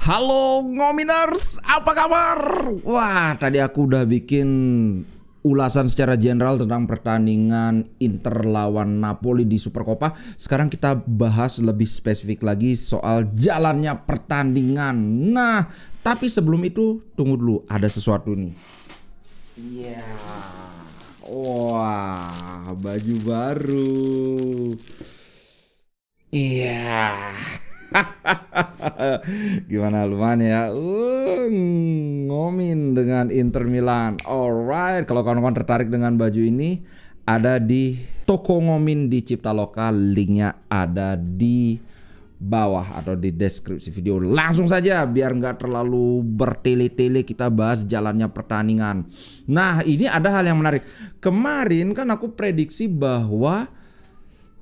Halo Ngominers, apa kabar? Wah, tadi aku udah bikin ulasan secara general tentang pertandingan Inter lawan Napoli di Supercoppa. Sekarang kita bahas lebih spesifik lagi soal jalannya pertandingan. Nah, tapi sebelum itu tunggu dulu, ada sesuatu nih. Iya. Wah, baju baru. Iya. Gimana lumayan ya, ngomin dengan Inter Milan. Alright, kalau kawan-kawan tertarik dengan baju ini, ada di toko ngomin di Cipta Lokal. Linknya ada di bawah atau di deskripsi video. Langsung saja biar nggak terlalu bertele-tele, kita bahas jalannya pertandingan. Nah, ini ada hal yang menarik. Kemarin kan aku prediksi bahwa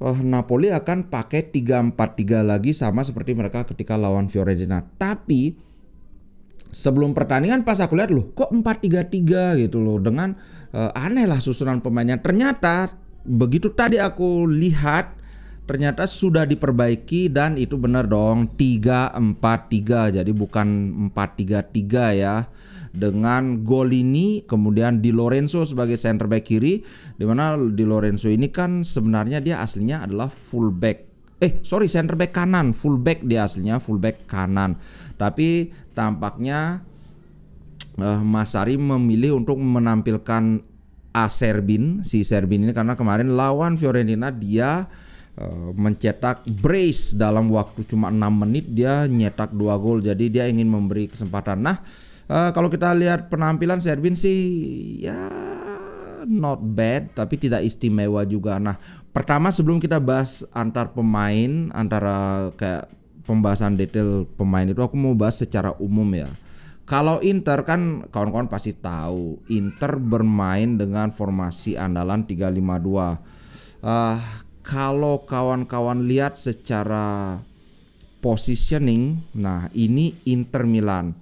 Napoli akan pakai 3-4-3 lagi sama seperti mereka ketika lawan Fiorentina. Tapi sebelum pertandingan pas aku lihat loh, kok 4-3-3 gitu loh, dengan aneh lah susunan pemainnya. Ternyata begitu tadi aku lihat, ternyata sudah diperbaiki dan itu benar dong, 3-4-3. Jadi bukan 4-3-3 ya. Dengan Golini, kemudian Di Lorenzo sebagai center back kiri, dimana Di Lorenzo ini kan sebenarnya dia aslinya adalah fullback, center back kanan, fullback dia aslinya, fullback kanan. Tapi tampaknya Mas Sarri memilih untuk menampilkan si Serbin ini karena kemarin lawan Fiorentina dia mencetak brace dalam waktu cuma 6 menit, dia nyetak 2 gol. Jadi dia ingin memberi kesempatan. Nah, kalau kita lihat penampilan Serbin sih ya not bad, tapi tidak istimewa juga. Nah, pertama sebelum kita bahas antara kayak pembahasan detail pemain itu, aku mau bahas secara umum ya. Kalau Inter kan kawan-kawan pasti tahu, Inter bermain dengan formasi andalan 3-5-2. Kalau kawan-kawan lihat secara positioning, nah ini Inter Milan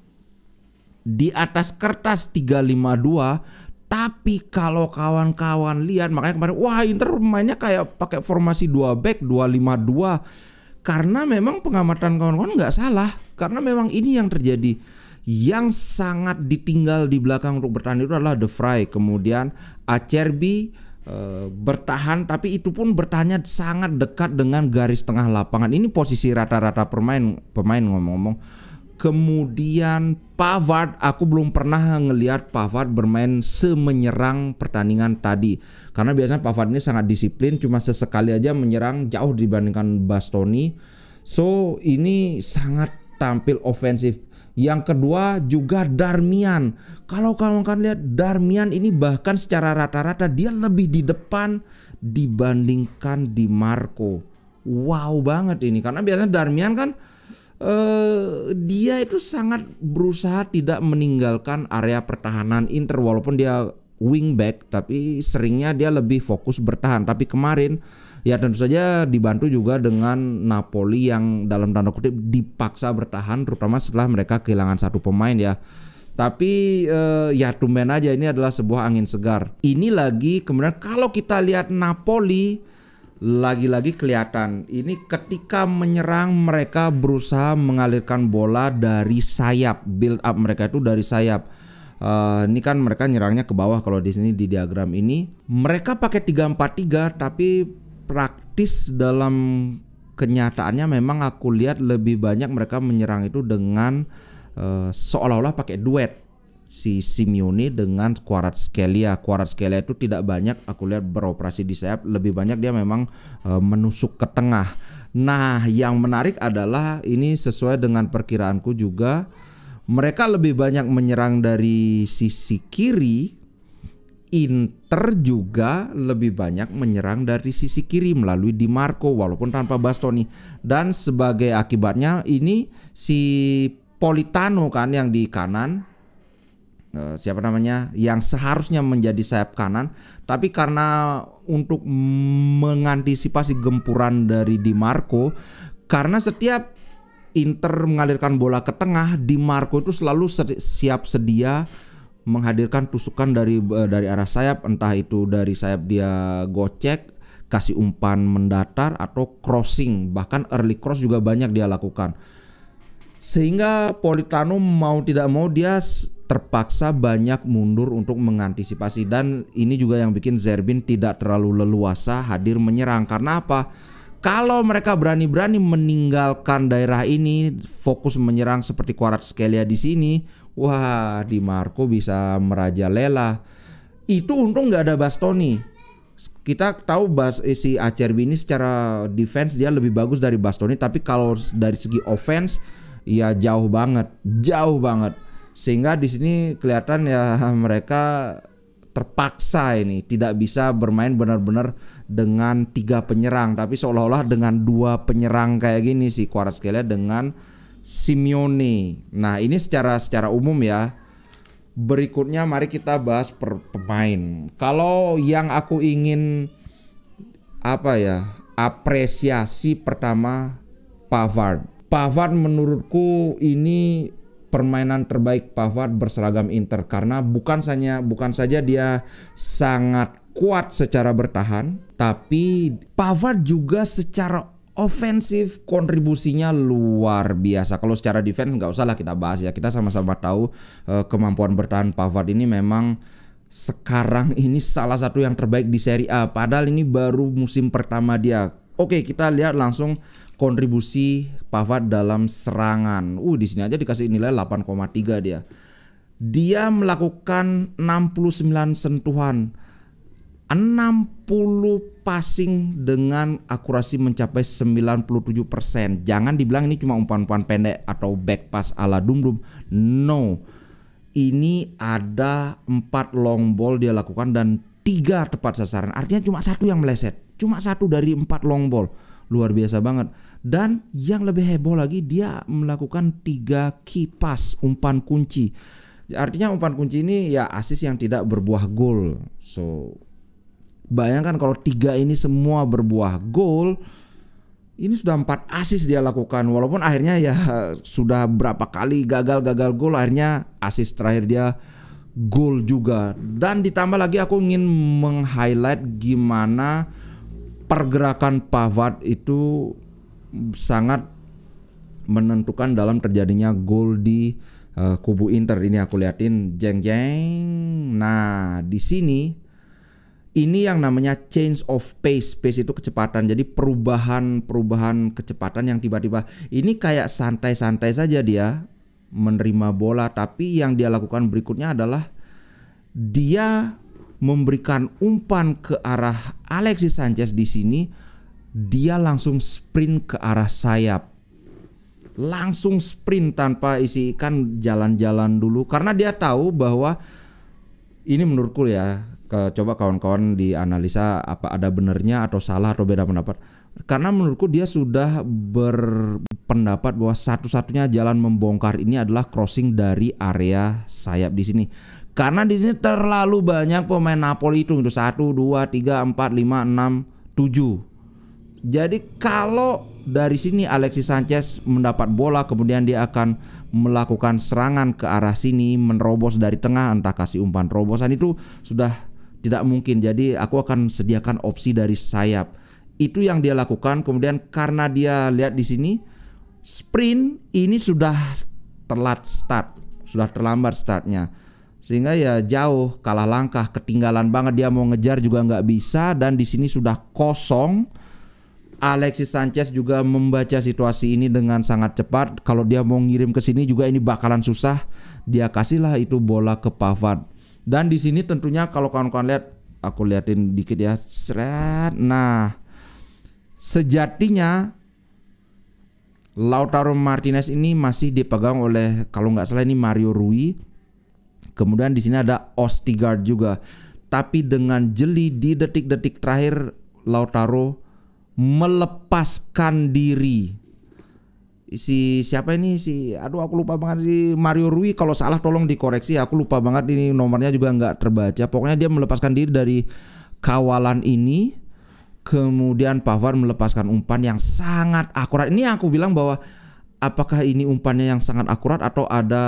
di atas kertas 3-5-2, tapi kalau kawan-kawan lihat, makanya kemarin wah Inter mainnya kayak pakai formasi 2 back 2-5-2. Karena memang pengamatan kawan-kawan nggak salah, karena memang ini yang terjadi. Yang sangat ditinggal di belakang untuk bertahan itu adalah De Vrij, kemudian Acerbi bertahan, tapi itu pun bertahannya sangat dekat dengan garis tengah lapangan. Ini posisi rata-rata pemain ngomong-ngomong. Kemudian Pavard, aku belum pernah ngelihat Pavard bermain semenyerang pertandingan tadi. Karena biasanya Pavard ini sangat disiplin, cuma sesekali aja menyerang jauh dibandingkan Bastoni. So ini sangat tampil ofensif. Yang kedua juga Darmian. Kalau kalian lihat Darmian ini bahkan secara rata-rata dia lebih di depan dibandingkan Di Marco. Wow banget ini, karena biasanya Darmian kan dia itu sangat berusaha tidak meninggalkan area pertahanan Inter, walaupun dia wingback, tapi seringnya dia lebih fokus bertahan. Tapi kemarin ya tentu saja dibantu juga dengan Napoli yang dalam tanda kutip dipaksa bertahan, terutama setelah mereka kehilangan satu pemain ya. Tapi ya tumben aja, ini adalah sebuah angin segar. Ini lagi kemudian kalau kita lihat Napoli, lagi-lagi kelihatan ini ketika menyerang mereka berusaha mengalirkan bola dari sayap, build up mereka itu dari sayap. Ini kan mereka nyerangnya ke bawah. Kalau di sini di diagram ini mereka pakai 3-4-3, tapi praktis dalam kenyataannya memang aku lihat lebih banyak mereka menyerang itu dengan seolah-olah pakai duet si Simeone dengan Kvaratskhelia. Kvaratskhelia itu tidak banyak aku lihat beroperasi di sayap, lebih banyak dia memang menusuk ke tengah. Nah, yang menarik adalah ini sesuai dengan perkiraanku juga, mereka lebih banyak menyerang dari sisi kiri. Inter juga lebih banyak menyerang dari sisi kiri melalui Di Marco walaupun tanpa Bastoni. Dan sebagai akibatnya ini si Politano kan yang di kanan, yang seharusnya menjadi sayap kanan, tapi karena untuk mengantisipasi gempuran dari Di Marco, karena setiap Inter mengalirkan bola ke tengah, Di Marco itu selalu siap sedia menghadirkan tusukan dari arah sayap, entah itu dari sayap dia gocek, kasih umpan mendatar atau crossing, bahkan early cross juga banyak dia lakukan. Sehingga Politano mau tidak mau dia terpaksa banyak mundur untuk mengantisipasi, dan ini juga yang bikin Zerbin tidak terlalu leluasa hadir menyerang. Karena apa? Kalau mereka berani-berani meninggalkan daerah ini, fokus menyerang seperti Kvaratskhelia di sini, wah, Di Marco bisa merajalela. Itu untung nggak ada Bastoni. Kita tahu si Acerbi ini secara defense dia lebih bagus dari Bastoni, tapi kalau dari segi offense ya jauh banget. Sehingga di sini kelihatan ya mereka terpaksa ini tidak bisa bermain benar-benar dengan 3 penyerang, tapi seolah-olah dengan 2 penyerang kayak gini si Kvaratskhelia dengan Simeone. Nah, ini secara umum ya. Berikutnya mari kita bahas per pemain. Kalau yang aku ingin apresiasi pertama Pavard. Pavard menurutku ini permainan terbaik Pavard berseragam Inter, karena bukan saja dia sangat kuat secara bertahan, tapi Pavard juga secara ofensif kontribusinya luar biasa. Kalau secara defense nggak usah lah kita bahas ya, kita sama-sama tahu kemampuan bertahan Pavard ini memang sekarang ini salah satu yang terbaik di Serie A, padahal ini baru musim pertama dia. Oke, kita lihat langsung kontribusi Pavard dalam serangan. Di sini aja dikasih nilai 8,3 dia. Dia melakukan 69 sentuhan, 60 passing dengan akurasi mencapai 97%. Jangan dibilang ini cuma umpan-umpan pendek atau back pass ala Dum-Dum. No. Ini ada 4 long ball dia lakukan dan 3 tepat sasaran. Artinya cuma 1 yang meleset. Cuma 1 dari 4 long ball. Luar biasa banget. Dan yang lebih heboh lagi, dia melakukan 3 key pass, umpan kunci. Artinya umpan kunci ini ya assist yang tidak berbuah gol. So bayangkan kalau 3 ini semua berbuah gol, ini sudah 4 assist dia lakukan. Walaupun akhirnya ya sudah berapa kali gagal gol, akhirnya assist terakhir dia gol juga. Dan ditambah lagi aku ingin meng-highlight gimana pergerakan Pavard itu sangat menentukan dalam terjadinya gol di kubu Inter. Ini aku liatin, jeng. Nah, di sini ini yang namanya change of pace. Pace itu kecepatan. Jadi perubahan kecepatan yang tiba-tiba. Ini kayak santai-santai saja dia menerima bola, tapi yang dia lakukan berikutnya adalah dia memberikan umpan ke arah Alexis Sanchez. Di sini dia langsung sprint ke arah sayap. Langsung sprint tanpa isi ikan, jalan-jalan dulu, karena dia tahu bahwa ini menurutku ya, coba kawan-kawan dianalisa apa ada benernya atau salah atau beda pendapat. Karena menurutku dia sudah berpendapat bahwa satu-satunya jalan membongkar ini adalah crossing dari area sayap di sini. Karena di sini terlalu banyak pemain Napoli itu 1, 2, 3, 4, 5, 6, 7. Jadi kalau dari sini Alexis Sanchez mendapat bola, kemudian dia akan melakukan serangan ke arah sini, menerobos dari tengah, entah kasih umpan terobosan, itu sudah tidak mungkin. Jadi aku akan sediakan opsi dari sayap. Itu yang dia lakukan. Kemudian karena dia lihat di sini sprint ini sudah telat start, sudah terlambat startnya, sehingga ya jauh, kalah langkah, ketinggalan banget. Dia mau ngejar juga nggak bisa, dan di sini sudah kosong. Alexis Sanchez juga membaca situasi ini dengan sangat cepat. Kalau dia mau ngirim ke sini juga ini bakalan susah. Dia kasihlah itu bola ke Pavard. Dan di sini tentunya kalau kawan-kawan lihat, aku liatin dikit ya. Nah, sejatinya Lautaro Martinez ini masih dipegang oleh, kalau nggak salah ini Mario Rui. Kemudian di sini ada Ostigard juga. Tapi dengan jeli di detik-detik terakhir Lautaro melepaskan diri. Siapa ini aku lupa banget, si Mario Rui. Kalau salah tolong dikoreksi, aku lupa banget, ini nomornya juga nggak terbaca. Pokoknya dia melepaskan diri dari kawalan ini. Kemudian Pavard melepaskan umpan yang sangat akurat. Ini yang aku bilang bahwa apakah ini umpannya yang sangat akurat atau ada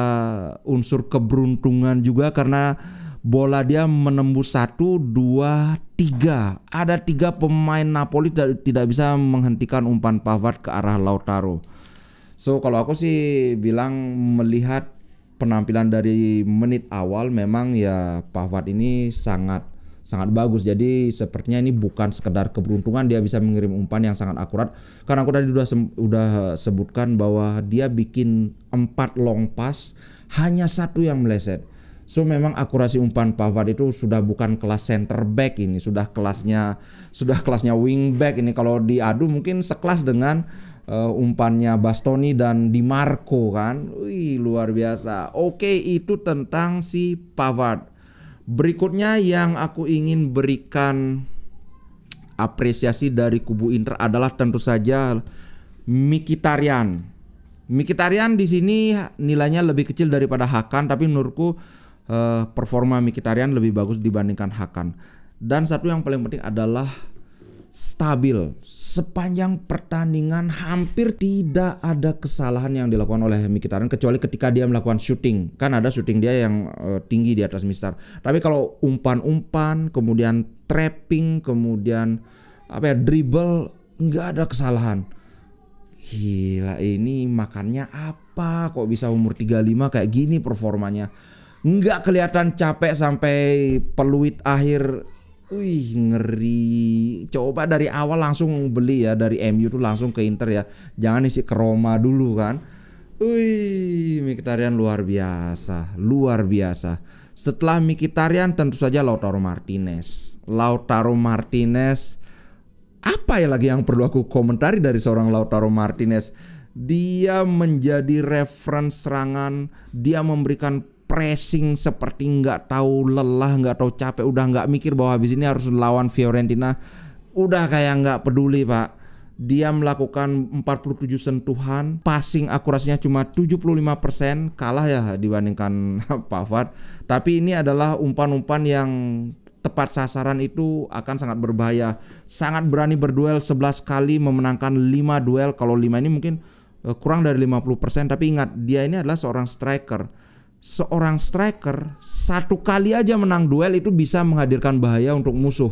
unsur keberuntungan juga, karena bola dia menembus 1, 2, 3. Ada 3 pemain Napoli tidak bisa menghentikan umpan Pavard ke arah Lautaro. So kalau aku sih bilang melihat penampilan dari menit awal memang ya Pavard ini sangat bagus. Jadi sepertinya ini bukan sekedar keberuntungan dia bisa mengirim umpan yang sangat akurat. Karena aku tadi udah sebutkan bahwa dia bikin 4 long pass, hanya 1 yang meleset. So memang akurasi umpan Pavard itu sudah bukan kelas center back ini, sudah kelasnya wing back ini. Kalau diadu mungkin sekelas dengan umpannya Bastoni dan Di Marco kan. Wih, luar biasa. Oke, itu tentang si Pavard. Berikutnya yang aku ingin berikan apresiasi dari kubu Inter adalah tentu saja Mkhitaryan. Mkhitaryan di sini nilainya lebih kecil daripada Hakan, tapi menurutku performa Mkhitaryan lebih bagus dibandingkan Hakan. Dan satu yang paling penting adalah stabil. Sepanjang pertandingan hampir tidak ada kesalahan yang dilakukan oleh Mkhitaryan kecuali ketika dia melakukan shooting. Kan ada shooting dia yang tinggi di atas Mister. Tapi kalau umpan-umpan, kemudian trapping, kemudian dribble, nggak ada kesalahan. Gila, ini makannya apa? Kok bisa umur 35 kayak gini performanya? Nggak kelihatan capek sampai peluit akhir. Wih, ngeri. Coba dari awal langsung beli ya, dari MU tuh langsung ke Inter ya. Jangan isi ke Roma dulu kan. Wih, Mkhitaryan luar biasa. Luar biasa. Setelah Mkhitaryan tentu saja Lautaro Martinez. Apa ya lagi yang perlu aku komentari dari seorang Lautaro Martinez? Dia menjadi reference serangan. Dia memberikan pressing seperti nggak tahu lelah, nggak tahu capek, udah nggak mikir bahwa habis ini harus lawan Fiorentina, udah kayak nggak peduli Pak. Dia melakukan 47 sentuhan, passing akurasinya cuma 75%, kalah ya dibandingkan Pavard. Tapi ini adalah umpan-umpan yang tepat sasaran, itu akan sangat berbahaya. Sangat berani berduel, 11 kali memenangkan 5 duel. Kalau 5 ini mungkin kurang dari 50%, tapi ingat dia ini adalah seorang striker. Seorang striker 1 kali aja menang duel itu bisa menghadirkan bahaya untuk musuh.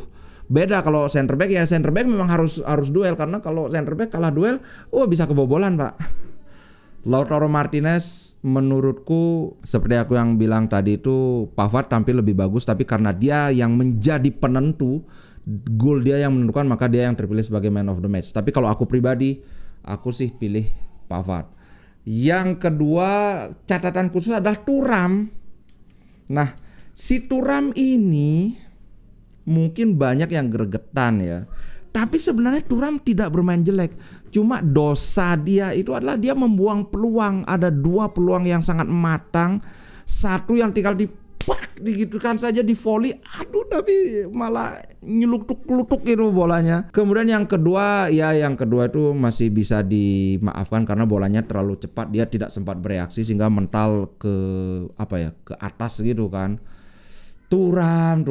Beda kalau center back, ya center back memang harus duel, karena kalau center back kalah duel, bisa kebobolan Pak. Lautaro Martinez menurutku seperti aku yang bilang tadi itu, Pavard tampil lebih bagus, tapi karena dia yang menjadi penentu, gol dia yang menentukan, maka dia yang terpilih sebagai man of the match. Tapi kalau aku pribadi, aku sih pilih Pavard. Yang kedua, catatan khusus adalah Thuram. Nah, si Thuram ini mungkin banyak yang gregetan ya. Tapi sebenarnya Thuram tidak bermain jelek. Cuma dosa dia itu adalah dia membuang peluang. Ada 2 peluang yang sangat matang. 1 yang tinggal digitukan saja di volley. Aduh, tapi malah nyelutuk-lutuk itu bolanya. Kemudian yang kedua itu masih bisa dimaafkan karena bolanya terlalu cepat, dia tidak sempat bereaksi sehingga mental ke atas gitu kan. Thuram.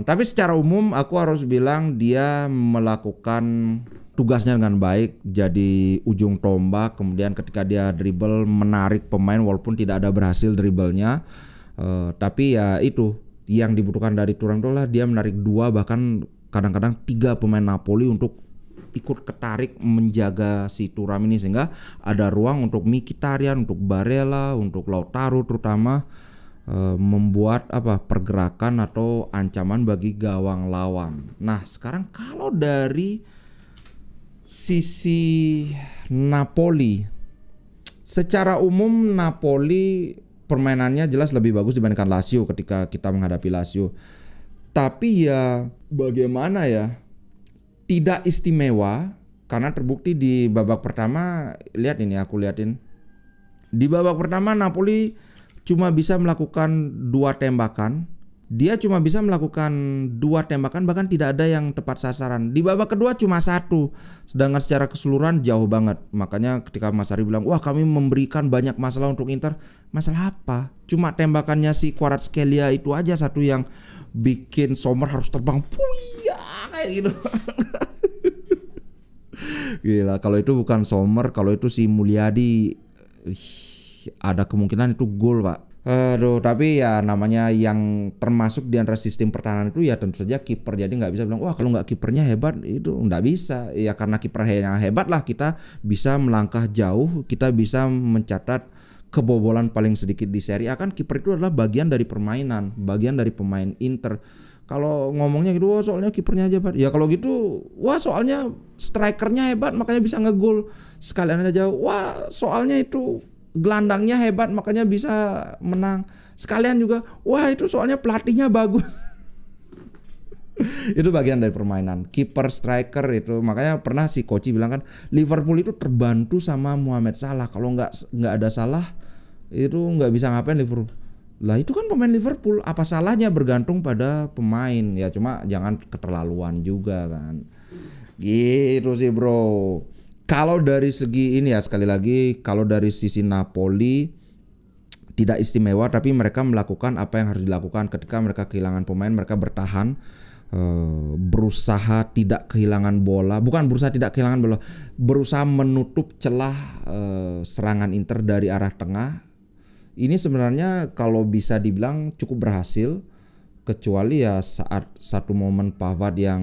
Tapi secara umum aku harus bilang dia melakukan tugasnya dengan baik, jadi ujung tombak. Kemudian ketika dia dribble menarik pemain walaupun tidak ada berhasil dribblenya. Tapi ya itu yang dibutuhkan dari Thuram itulah dia menarik 2 bahkan kadang-kadang 3 pemain Napoli untuk ikut ketarik menjaga si Thuram ini, sehingga ada ruang untuk Mkhitaryan, untuk Barella, untuk Lautaro terutama membuat pergerakan atau ancaman bagi gawang lawan. Nah, sekarang kalau dari sisi Napoli, secara umum Napoli permainannya jelas lebih bagus dibandingkan Lazio ketika kita menghadapi Lazio. Tapi ya bagaimana ya, tidak istimewa karena terbukti di babak pertama. Lihat ini, aku liatin. Di babak pertama Napoli cuma bisa melakukan 2 tembakan. Dia cuma bisa melakukan 2 tembakan, bahkan tidak ada yang tepat sasaran. Di babak kedua cuma 1, sedangkan secara keseluruhan jauh banget. Makanya ketika Mas Ari bilang, wah kami memberikan banyak masalah untuk Inter. Masalah apa? Cuma tembakannya si Kvaratskhelia itu aja 1 yang bikin Sommer harus terbang puya kayak gitu. Gila, kalau itu bukan Sommer, kalau itu si Mulyadi, ada kemungkinan itu gol Pak. Aduh, tapi ya namanya yang termasuk di antara sistem pertahanan itu ya tentu saja kiper. Jadi nggak bisa bilang wah kalau nggak kipernya hebat itu nggak bisa. Ya karena kipernya hebat lah kita bisa melangkah jauh, kita bisa mencatat kebobolan paling sedikit di Serie A. Kan kiper itu adalah bagian dari permainan, bagian dari pemain Inter. Kalau ngomongnya gitu, wah soalnya kipernya aja hebat. Ya kalau gitu, wah soalnya strikernya hebat makanya bisa ngegol. Sekalian aja, wah soalnya itu gelandangnya hebat makanya bisa menang. Sekalian juga, wah itu soalnya pelatihnya bagus. Itu bagian dari permainan. Kiper, striker itu makanya pernah si Koci bilang kan Liverpool itu terbantu sama Mohamed Salah. Kalau nggak ada Salah itu nggak bisa ngapain Liverpool. Lah itu kan pemain Liverpool. Apa salahnya bergantung pada pemain? Ya cuma jangan keterlaluan juga kan. Gitu sih bro. Kalau dari segi ini ya sekali lagi kalau dari sisi Napoli tidak istimewa tapi mereka melakukan apa yang harus dilakukan ketika mereka kehilangan pemain mereka bertahan berusaha tidak kehilangan bola berusaha menutup celah serangan Inter dari arah tengah. Ini sebenarnya kalau bisa dibilang cukup berhasil kecuali ya saat satu momen Pavard yang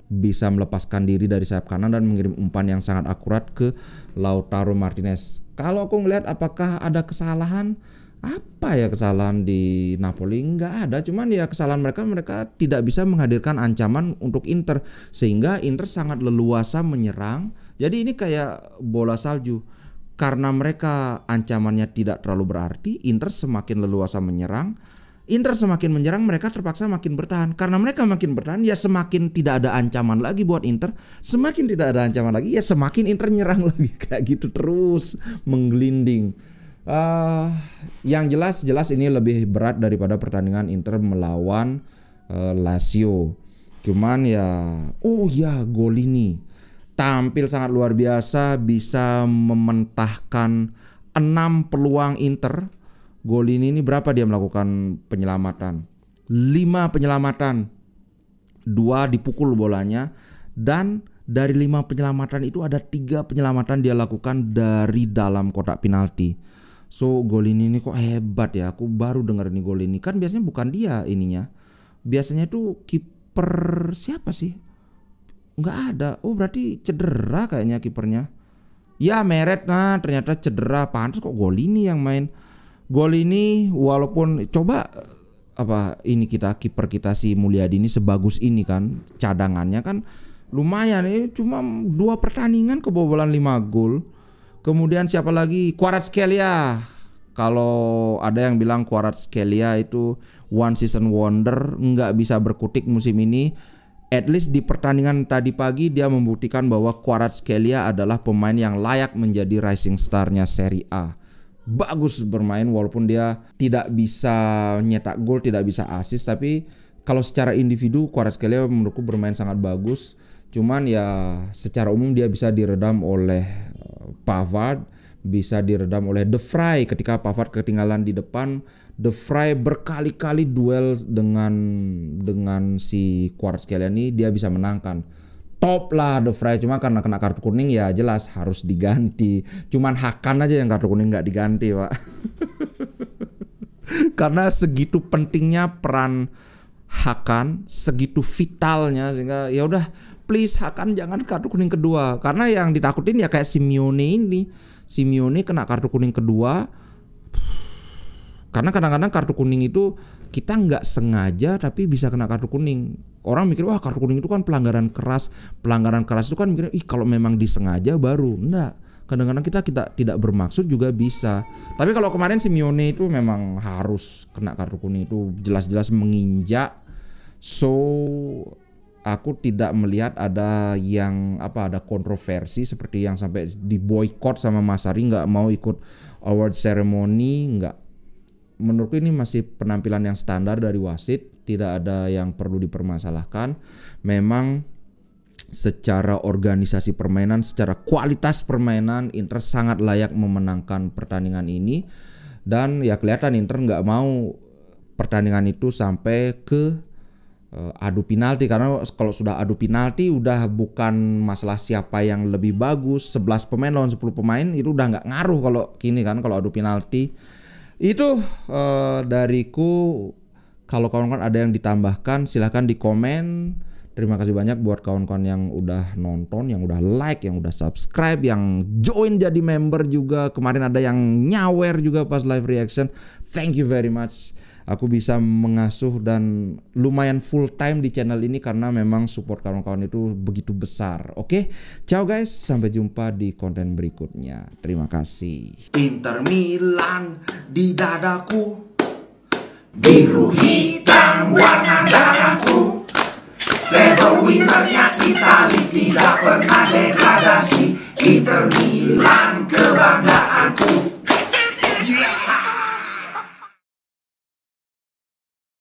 bisa melepaskan diri dari sayap kanan dan mengirim umpan yang sangat akurat ke Lautaro Martinez. Kalau aku ngelihat apakah ada kesalahan? Apa ya kesalahan di Napoli? Nggak ada, cuman ya kesalahan mereka tidak bisa menghadirkan ancaman untuk Inter sehingga Inter sangat leluasa menyerang. Jadi ini kayak bola salju. Karena mereka ancamannya tidak terlalu berarti, Inter semakin leluasa menyerang. Inter semakin menyerang, mereka terpaksa makin bertahan. Karena mereka makin bertahan, ya semakin tidak ada ancaman lagi buat Inter. Semakin tidak ada ancaman lagi, ya semakin Inter nyerang lagi. Kayak gitu terus menggelinding. Yang jelas ini lebih berat daripada pertandingan Inter melawan Lazio. Cuman ya, gol ini tampil sangat luar biasa, bisa mementahkan 6 peluang Inter. Golini ini berapa dia melakukan penyelamatan? 5 penyelamatan. 2 dipukul bolanya. Dan dari 5 penyelamatan itu ada 3 penyelamatan dia lakukan dari dalam kotak penalti. So Golini ini kok hebat ya. Aku baru dengar nih Golini. Kan biasanya bukan dia ininya. Biasanya itu kiper siapa sih? Nggak ada. Oh berarti cedera kayaknya kipernya. Ya Meret, nah ternyata cedera. Pantas kok Golini yang main. Gol ini walaupun coba kiper kita si Mulyadi ini sebagus ini kan cadangannya kan lumayan cuma 2 pertandingan kebobolan 5 gol. Kemudian siapa lagi? Kvaratskhelia. Kalau ada yang bilang Kvaratskhelia itu one season wonder, nggak bisa berkutik musim ini. At least di pertandingan tadi pagi dia membuktikan bahwa Kvaratskhelia adalah pemain yang layak menjadi rising star-nya Serie A. Bagus bermain walaupun dia tidak bisa nyetak gol, tidak bisa assist, tapi kalau secara individu Kvaratskhelia menurutku bermain sangat bagus. Cuman ya secara umum dia bisa diredam oleh Pavard, bisa diredam oleh De Vrij ketika Pavard ketinggalan di depan. De Vrij berkali-kali duel dengan si Kvaratskhelia ini dia bisa menangkan. Top lah De Vrij, cuma karena kena kartu kuning ya jelas harus diganti. Cuman Hakan aja yang kartu kuning nggak diganti pak. Karena segitu pentingnya peran Hakan, segitu vitalnya sehingga ya udah please Hakan jangan kartu kuning kedua. Karena yang ditakutin ya kayak Simeone ini. Simeone kena kartu kuning kedua. Karena kadang-kadang kartu kuning itu kita nggak sengaja tapi bisa kena kartu kuning. Orang mikir wah kartu kuning itu kan pelanggaran keras. Pelanggaran keras itu kan mikirnya kalau memang disengaja baru. Enggak. Kadang-kadang kita tidak bermaksud juga bisa. Tapi kalau kemarin Simeone itu memang harus kena kartu kuning, itu jelas-jelas menginjak. So aku tidak melihat ada ada kontroversi seperti yang sampai diboykot sama Mas Ari nggak mau ikut award ceremony, nggak. Menurutku ini masih penampilan yang standar dari wasit, tidak ada yang perlu dipermasalahkan. Memang secara organisasi permainan, secara kualitas permainan Inter sangat layak memenangkan pertandingan ini. Dan ya kelihatan Inter nggak mau pertandingan itu sampai ke adu penalti, karena kalau sudah adu penalti udah bukan masalah siapa yang lebih bagus, 11 pemain lawan 10 pemain itu udah nggak ngaruh kalau gini kan, kalau adu penalti. Itu dariku. Kalau kawan-kawan ada yang ditambahkan silahkan di komen. Terima kasih banyak buat kawan-kawan yang udah nonton, yang udah like, yang udah subscribe, yang join jadi member juga. Kemarin ada yang nyawer juga pas live reaction. Thank you very much. Aku bisa mengasuh dan lumayan full time di channel ini karena memang support kawan-kawan itu begitu besar. Oke, ciao guys, sampai jumpa di konten berikutnya. Terima kasih. Inter Milan di dadaku, biru hitam warna darahku. Level winnernya Itali, tidak pernah degradasi. Inter Milan kebanggaanku. Yeah.